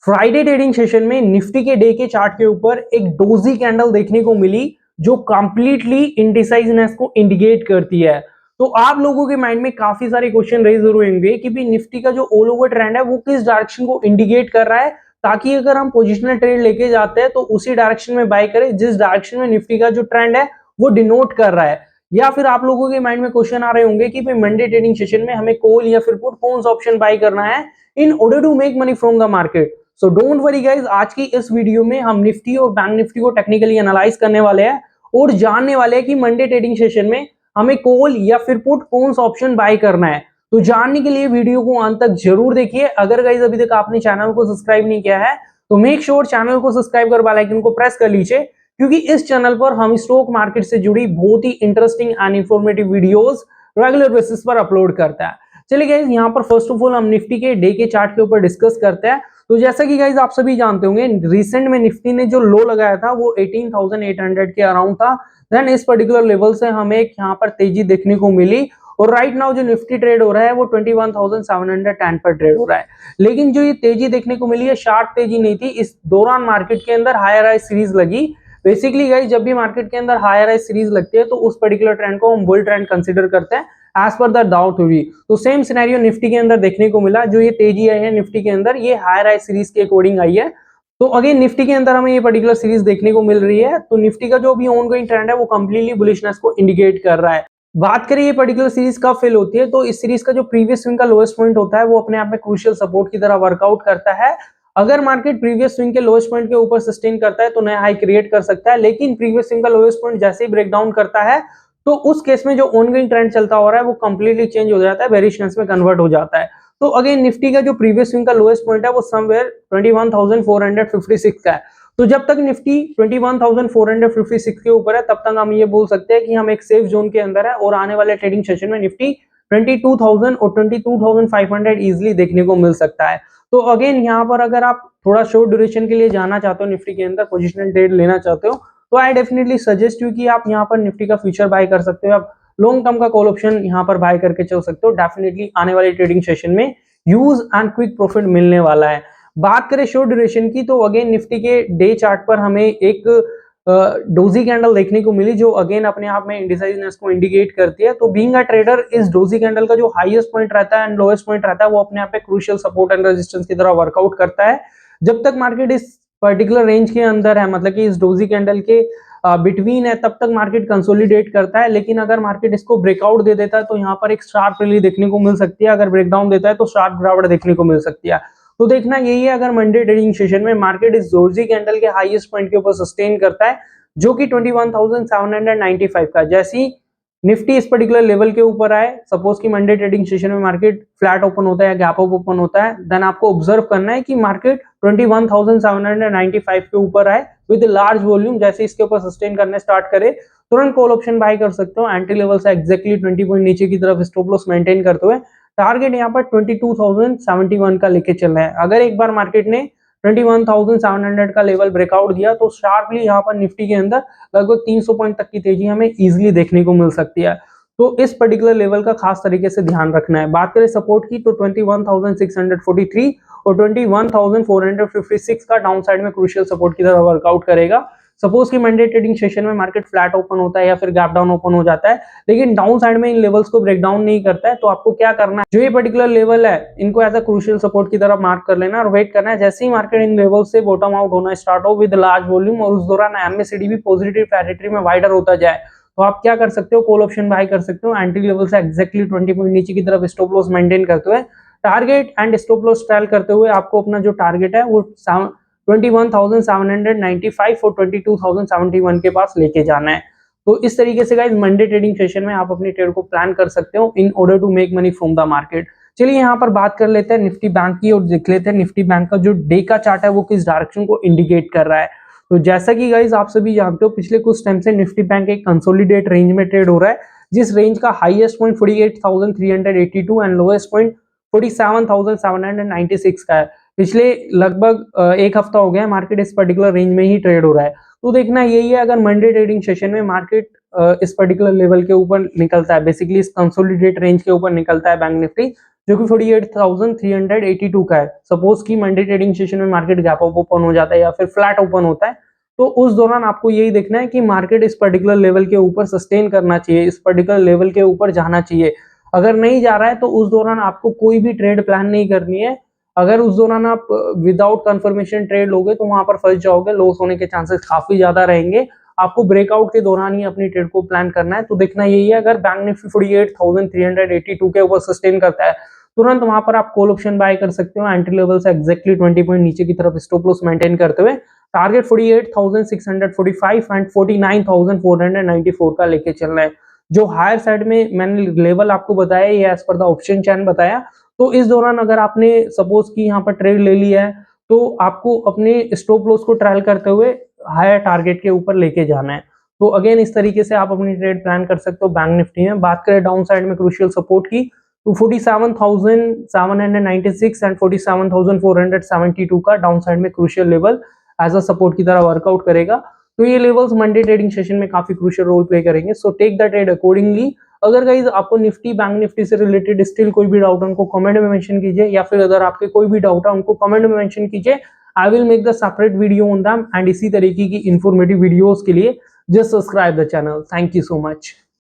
Friday trading session में Nifty के day के चार्ट के ऊपर एक डोजी कैंडल देखने को मिली जो कंप्लीटली इंडिसाइजनेस को इंडिकेट करती है। तो आप लोगों के माइंड में काफी सारे क्वेश्चन रेज जरूर होंगे कि भी निफ्टी का जो ऑल ओवर ट्रेंड है वो किस डायरेक्शन को इंडिकेट कर रहा है, ताकि अगर हम पोजिशनल ट्रेड लेके जाते हैं तो उसी डायरेक्शन में बाय करें जिस डायरेक्शन में निफ्टी का जो ट्रेंड है वो डिनोट कर रहा है। या फिर आप लोगों के माइंड में क्वेश्चन आ रहे होंगे कि भाई मंडे ट्रेडिंग सेशन में हमें कॉल या फिर पुट कौन सा ऑप्शन बाय करना है in order to make money from the market. So don't worry guys, आज की इस वीडियो में हम निफ्टी और बैंक निफ्टी को टेक्निकली एनालाइज करने वाले हैं और जानने वाले हैं कि मंडे ट्रेडिंग सेशन में हमें कॉल या फिर पुट कौन सा ऑप्शन बाय करना है। तो जानने के लिए वीडियो को अंत तक जरूर देखिए। अगर गाइस अभी तक आपने चैनल को सब्सक्राइब नहीं किया है तो मेक श्योर चैनल को सब्सक्राइब कर बेल आइकन को प्रेस कर लीजिए, क्योंकि इस चैनल पर हम स्टॉक मार्केट से जुड़ी बहुत ही interesting and informative videos regular basis पर अपलोड करता है। चलिए गाइस, यहाँ पर फर्स्ट ऑफ ऑल हम निफ्टी के डे के चार्ट के ऊपर डिस्कस करते हैं। तो जैसा कि गाइस आप सभी जानते होंगे, रिसेंट में निफ्टी ने जो लो लगाया था वो 18,800 के अराउंड था। देन इस पर्टिकुलर लेवल से हमें यहाँ पर तेजी देखने को मिली और राइट नाउ जो निफ्टी ट्रेड हो रहा है वो 21,710 पर ट्रेड हो रहा है। लेकिन जो ये तेजी देखने को मिली है शार्प तेजी नहीं थी, इस दौरान मार्केट के अंदर हायर हाई सीरीज लगी। बेसिकली गाइस जब भी मार्केट के अंदर हायर हाई सीरीज लगती है तो उस पर्टिकुलर ट्रेंड को हम बुल ट्रेंड कंसीडर करते हैं एज पर द डाउ थ्योरी। तो सेम सिनेरियो निफ्टी के अंदर देखने को मिला। जो ये तेजी आई है निफ्टी के अंदर ये हायर हाई सीरीज के अकॉर्डिंग आई है। तो अगेन निफ्टी के अंदर हमें ये पर्टिकुलर सीरीज देखने को मिल रही है। तो निफ्टी का जो भी ऑनगोइंग ट्रेंड है वो कंप्लीटली बुलिशनेस को इंडिकेट कर रहा है। बात करें ये पर्टिकुलर सीरीज कब फेल होती है, तो इस सीरीज का जो प्रीवियस स्विंग का लोएस्ट पॉइंट होता है वो अपने आप में क्रूशियल सपोर्ट की तरह वर्कआउट करता है। अगर मार्केट प्रीवियस स्विंग के लोएस्ट पॉइंट के ऊपर सस्टेन करता है तो नया हाई क्रिएट कर सकता है, लेकिन प्रीवियस स्विंग का लोएस्ट पॉइंट जैसे ही ब्रेक डाउन करता है तो उस केस में जो ऑनगोइंग ट्रेंड चलता हो रहा है वो कंप्लीटली चेंज हो जाता है, बेरिशनेस में कन्वर्ट हो जाता है। तो अगेन निफ्टी का जो प्रीवियस स्विंग का लोएस्ट पॉइंट है वो समवेयर 21,456 का है। तो जब तक निफ्टी 21,456 के ऊपर है तब तक हम ये बोल सकते हैं कि हम एक सेफ जोन के अंदर है और आने वाले ट्रेडिंग सेशन में निफ्टी 22,000 और 22,500 इजीली देखने को मिल सकता है। तो अगेन यहाँ पर अगर आप थोड़ा शॉर्ट ड्यूरेशन के लिए जाना चाहते हो, निफ्टी के अंदर पोजिशनल ट्रेड लेना चाहते हो, तो आई डेफिनेटली सजेस्ट यू कि आप यहाँ पर निफ्टी का फ्यूचर बाय कर सकते हो। आप लॉन्ग टर्म का कॉल ऑप्शन यहाँ पर बाय करके चल सकते हो। डेफिनेटली आने वाले ट्रेडिंग सेशन में यूज एंड क्विक प्रॉफिट मिलने वाला है। बात करें शॉर्ट ड्यूरेशन की तो अगेन निफ्टी के डे चार्ट पर हमें एक डोजी कैंडल देखने को मिली जो अगेन अपने आप में इंडिसाइजनेस को इंडिकेट करती है। तो बीइंग अ ट्रेडर इस डोजी कैंडल का जो हाईएस्ट पॉइंट रहता है एंड लोएस्ट पॉइंट रहता है वो अपने आप में क्रूशियल सपोर्ट एंड रेजिस्टेंस की तरह वर्कआउट करता है। जब तक मार्केट इस पर्टिकुलर रेंज के अंदर है, मतलब कि इस डोजी कैंडल के बिटवीन है, तब तक मार्केट कंसोलिडेट करता है। लेकिन अगर मार्केट इसको ब्रेकआउट दे देता है तो यहाँ पर एक शार्प रैली देखने को मिल सकती है। अगर ब्रेकडाउन देता है तो शार्प गिरावट देखने को मिल सकती है। तो देखना यही है, अगर मंडे ट्रेडिंग सेशन में मार्केट इस डोजी कैंडल के हाईएस्ट पॉइंट के ऊपर सस्टेन करता है जो कि 21,795 का, जैसी निफ्टी इस पर्टिकुलर लेवल के ऊपर आए, सपोज कि मंडे ट्रेडिंग सेशन में मार्केट फ्लैट ओपन होता है या गैप अप ओपन होता है, देन आपको ऑब्जर्व करना है कि मार्केट 21,795 के ऊपर आए विद लार्ज वॉल्यूम। जैसे इसके ऊपर सस्टेन करने स्टार्ट करे तुरंत कॉल ऑप्शन बाय कर सकते हो एंट्री लेवल से एक्जैक्टली 20 पॉइंट नीचे की तरफ स्टॉप लॉस मेंटेन करते हुए। टारगेट यहाँ पर 22,071 का लेके चल रहा है। अगर एक बार मार्केट ने 21,700 का लेवल ब्रेकआउट दिया तो शार्पली यहाँ पर निफ्टी के अंदर लगभग 300 पॉइंट तक की तेजी हमें इजीली देखने को मिल सकती है। तो इस पर्टिकुलर लेवल का खास तरीके से ध्यान रखना है। बात करें सपोर्ट की तो 21,643 और 21,456 का डाउन साइड में क्रूशियल सपोर्ट की तरह वर्कआउट करेगा। सपोज कि मंडे ट्रेडिंग सेशन में मार्केट फ्लैट ओपन होता है या फिर गैप डाउन ओपन हो जाता है लेकिन डाउन साइड में इन लेवल्स को ब्रेक डाउन नहीं करता है, तो आपको क्या करना है, जो ये पर्टिकुलर लेवल है इनको एज अ क्रूशियल सपोर्ट की तरह मार्क कर लेना और वेट करना है। जैसे ही मार्केट इन लेवल से बॉटम आउट होना स्टार्ट हो विद लार्ज वॉल्यूम और उस दौरान एमएससीडी भी पॉजिटिव टेरिटरी में वाइडर होता जाए तो आप क्या कर सकते हो, कॉल ऑप्शन बाय कर सकते हो एंट्री लेवल से एक्जैक्टली 20 पॉइंट नीचे की तरफ स्टॉप लॉस मेंटेन करते हुए। Target and stop loss trial करते हुए आपको अपना जो टारगेट है वो 21,795 और 22,071 के पास लेके जाना है। तो इस तरीके से गाइस मंडे ट्रेडिंग सेशन में आप अपनी ट्रेड को प्लान कर सकते हो in order to make money from the market. चलिए यहाँ पर बात कर लेते हैं निफ्टी बैंक की और देख लेते हैं निफ्टी बैंक का जो डे का चार्ट है वो किस डायरेक्शन को इंडिकेट कर रहा है। तो जैसा कि गाइस आप सभी जानते हो पिछले कुछ टाइम से निफ्टी बैंक एक कंसोलिडेट रेंज में ट्रेड हो रहा है, जिस रेंज का highest point 48,382 and lowest point 47,796 का है। पिछले लगभग एक हफ्ता हो गया मार्केट इस पर्टिकुलर रेंज में ही ट्रेड हो रहा है। तो देखना यही है, अगर मंडे ट्रेडिंग सेशन में मार्केट इस पर्टिकुलर लेवल के ऊपर निकलता है, बेसिकली इस कंसोलिडेट रेंज के ऊपर निकलता है बैंक निफ्टी, जो कि 48,382 का है। सपोज कि मंडे ट्रेडिंग सेशन में मार्केट गैप अप ओपन हो जाता है या फिर फ्लैट ओपन होता है, तो उस दौरान आपको यही देखना है कि मार्केट इस पर्टिकुलर लेवल के ऊपर सस्टेन करना चाहिए, इस पर्टिकुलर लेवल के ऊपर जाना चाहिए। अगर नहीं जा रहा है तो उस दौरान आपको कोई भी ट्रेड प्लान नहीं करनी है। अगर उस दौरान आप विदाउट कंफर्मेशन ट्रेड लोगे तो वहां पर फंस जाओगे, लॉस होने के चांसेस काफी ज्यादा रहेंगे। आपको ब्रेकआउट के दौरान ही अपनी ट्रेड को प्लान करना है। तो देखना यही है, अगर बैंक निफ्टी 48,382 के ऊपर सस्टेन करता है, तुरंत वहां पर आप कॉल ऑप्शन बाय कर सकते हो एंट्री लेवल से एक्जैक्टली 20 पॉइंट नीचे की तरफ स्टॉप लॉस मेंटेन करते हुए। टारगेट 48,645 एंड 49,494 का लेके चलना है। जो हायर साइड में मैंने लेवल आपको बताया, ये एज पर द ऑप्शन चैन बताया। तो इस दौरान अगर आपने सपोज कि यहाँ पर ट्रेड ले लिया है, तो आपको अपने स्टॉप लॉस को ट्रायल करते हुए हायर टारगेट के ऊपर लेके जाना है। तो अगेन इस तरीके से आप अपनी ट्रेड प्लान कर सकते हो बैंक निफ्टी में। बात करें डाउन साइड में क्रूशियल सपोर्ट की, तो 47,796 एंड 47,472 का डाउन साइड में crucial level as a support की तरह वर्कआउट करेगा। तो ये लेवल्स मंडे ट्रेडिंग सेशन में काफी क्रूशियल रोल प्ले करेंगे। So take the trade accordingly. अगर गाइज आपको निफ्टी बैंक निफ्टी से रिलेटेड स्टिल कोई भी डाउट है, उनको कमेंट में मेंशन कीजिए, या फिर अगर आपके कोई भी डाउट है उनको कमेंट में मेंशन कीजिए। I will make the separate video on them. And इसी तरीके की इंफॉर्मेटिव वीडियोस के लिए just subscribe the channel. Thank you so much.